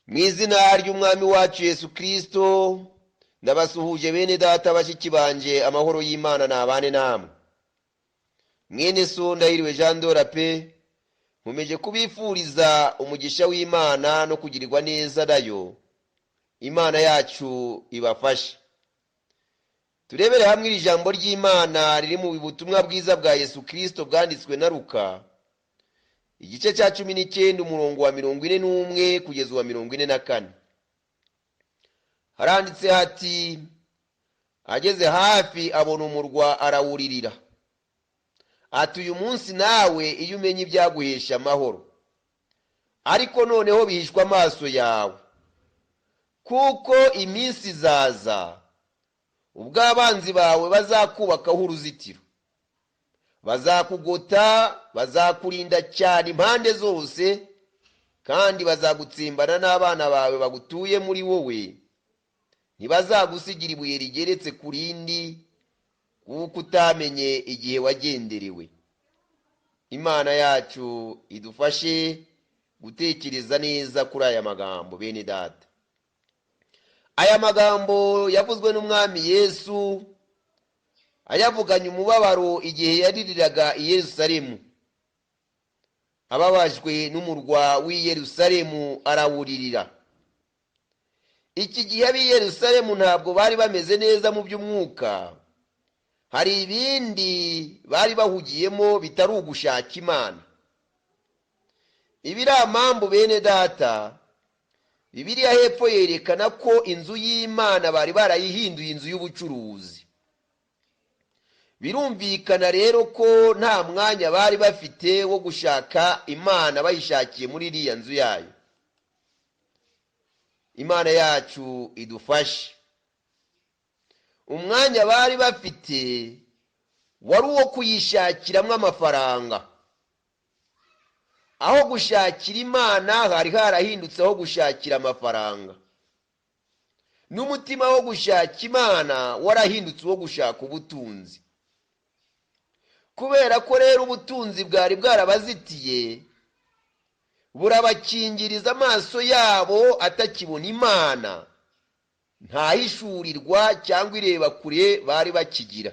Mu izina ry'umwami wacu Yesu Kristo ndabasuhuje bene data bashiki banje, amahoro y'Imana nabane namwe. Mwene so Ndahiriwe Jean Dorape nkomeje kubifuriza umugisha w'Imana no kugirirwa neza nayo. Imana yacu ibafashe. Turebere hamwe iri jambo ry'Imana riri mu butumwa bwiza bwa Yesu Kristo bwanditswe na Luka, igice cya 19 umurongo wa 41 kugeza wa 44. Haranditse hati, ageze hafi abona umurwa arawuririra ati, uyu munsi nawe iyo umenye ibyaguhesha amahoro, ariko noneho bihishwa amaso yawe, kuko iminsi izaza ubwo abanzi bawe bazakubakaho uruzitiro, bazakugota, bazakurinda cyane impande zose, kandi bazagutsimbana n'abana bawe bagutuye muri wowe, ntibazagusigira ibuye rigeretse ku rindi, kuko utamenye igihe wagenderewe. Imana yacu idufashe gutekereza neza kuri aya magambo bene data. Aya magambo yavuzwe n'umwami Yesu, ayavuganye umubabaro igihe yaririraga i Yerusalemu. Ababajwe n'umurwa w'i Yerusalemu arawuririra. Iki gihe ab'i Yerusalemu ntabwo bari bameze neza mu by'umwuka. Hari ibindi bari bahugiyemo bitari ugushaka Imana. Ibiramambu bene data, Bibiliya hepfo yerekana ko inzu y'Imana bari barayihinduye inzu y'ubucuruzi. Birumvikana rero ko nta mwanya bari bafite wo gushaka Imana bayishakiye muri iriya nzu yayo. Imana yacu idufashe. Umwanya bari bafite wari uwo kuyishakiramo amafaranga. Aho gushakira Imana hari harahindutse aho gushakira amafaranga. N'umutima wo gushaka Imana warahindutse uwo gushaka ubutunzi. Kubera ko rero ubutunzi bwari bwarabazitiye, burabakingiriza amaso yabo atakibona Imana, ntahishurirwa cyangwa ireba kure bari bakigira.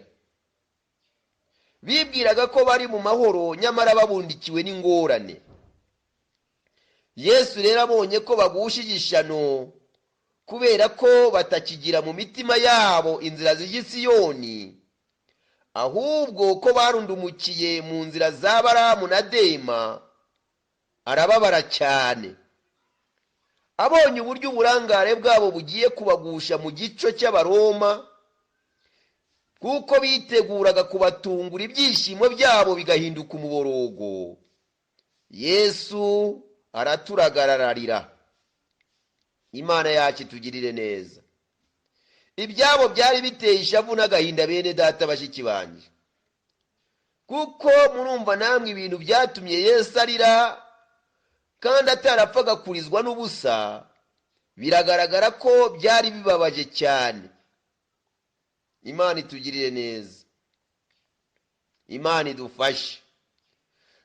Bibwiraga ko bari mu mahoro, nyamara babundikiwe n'ingorane. Yesu rero abonye ko bagushije ishano, kubera ko batakigira mu mitima yabo inzira zijya i Siyoni, ahubwo ko barundumukiye mu nzira za Baramu na Dema, arababara cyane. Abonye uburyo uburangare bwabo bugiye kubagusha mu gico cy'Abaroma, kuko biteguraga kubatungura ibyishimo byabo bigahinduka umuborogo, Yesu araturagararira. Imana yacu itugirire neza. Ibyabo byari biteye ishavu n'agahinda bene data bashiki banje, kuko murumva namwe ibintu byatumye Yesu arira kandi atarapfaga kurizwa n'ubusa. Biragaragara ko byari bibabaje cyane. Imana itugirire neza. Imana idufashe.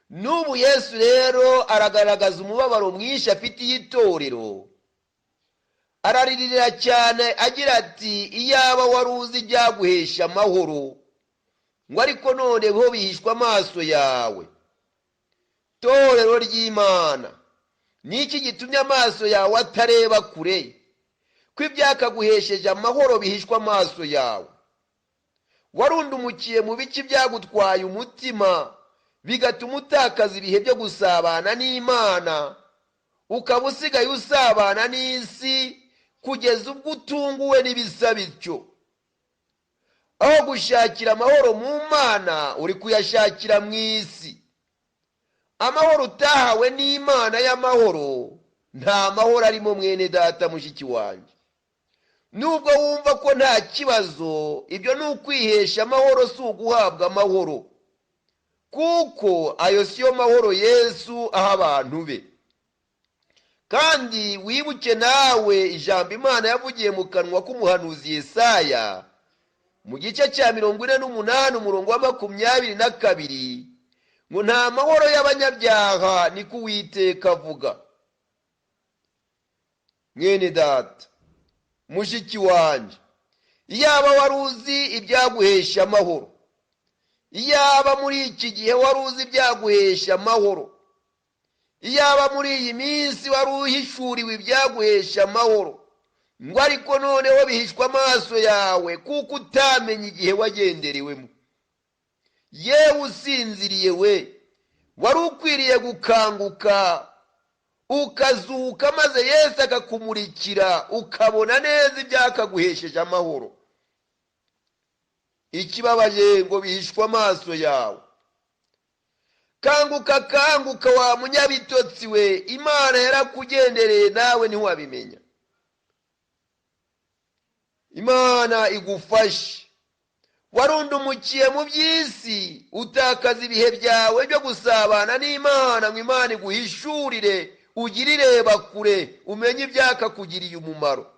N'ubu Yesu rero aragaragaza umubabaro mwinshi afitiye itorero. Araririra cyane agira ati, iyaba wari uzi ibyaguhesha amahoro, ngo ariko noneho bihishwa amaso yawe. Torero ry'Imana, niki gitumye amaso yawe atareba kure, ko ibyakaguhesheje amahoro bihishwa amaso yawe? Warundumukiye mu biki byagutwaye umutima, bigatuma utakaza ibihe byo gusabana n'Imana, ukaba usigaye usabana n'isi kugeza ubwo utunguwe n'ibisa bityo. Aho gushakira amahoro mu Mana, uri kuyashakira mu isi. Amahoro utahawe n'Imana y'amahoro, nta mahoro arimo mwene data mushiki wanjye. Nubwo wumva ko nta kibazo, ibyo ni ukwihesha amahoro, si uguhabwa amahoro, kuko ayo siyo mahoro Yesu aha abantu be. Kandi wibuke nawe ijambo Imana yavugiye mu kanwa k'umuhanuzi Yesaya mu gice cya 48 umurongo wa 22, ngo nta mahoro y'abanyabyaha niko Uwiteka avuga. mwene data, mushiki wanjye, iyaba wari uzi ibyaguhesha amahoro, iyaba muri iki gihe wari uzi ibyaguhesha amahoro, iyaba muri iyi minsi wari uhishuriwe ibyaguhesha amahoro, ngo ariko noneho bihishwa amaso yawe kuko utamenye igihe wagenderewemo. Yewe usinziriye we, wari ukwiriye gukanguka ukazuka, maze Yesu akakumurikira ukabona neza ibyakaguhesheje amahoro. Ikibabaje ngo bihishwa amaso yawe. Kanguka, kanguka wa munyabitotsi we, Imana yarakugendereye nawe ntiwabimenya. Imana igufashe. Warundumukiye mu by'isi, utakaza ibihe byawe byo gusabana n'Imana, ngo Imana iguhishurire, ugirire kure, umenye ibyakakugiriye umumaro.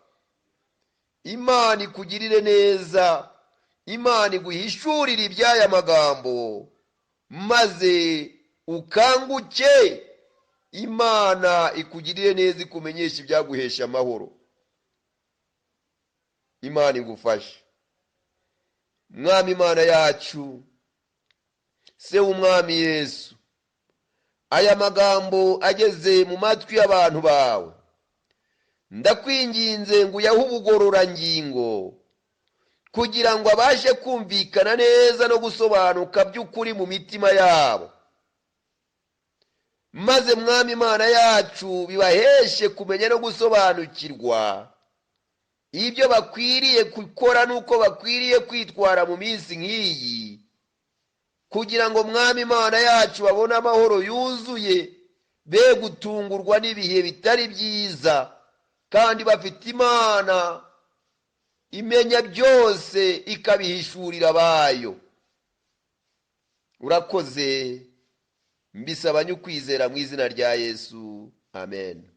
Imana ikugirire neza, Imana iguhishurire iby'aya magambo, maze ukanguke, Imana ikugirire neza, ikumenyesha ibyaguhesha amahoro. Imana igufashe. Mwami Imana yacu, se w'umwami Yesu, aya magambo ageze mu matwi y'abantu bawe, ndakwinginze ngo uyahe ubugororangingo, kugira ngo abashe kumvikana neza no gusobanuka by'ukuri mu mitima yabo, maze Mwami Imana yacu bibaheshe kumenya no gusobanukirwa ibyo bakwiriye gukora n'uko bakwiriye kwitwara mu minsi nk'iyi, kugira ngo Mwami Imana yacu babone amahoro yuzuye, be gutungurwa n'ibihe bitari byiza, kandi bafite Imana imenya byose ikabihishurira abayo. Urakoze, mbisabanye ukwizera mu izina rya Yesu, amen.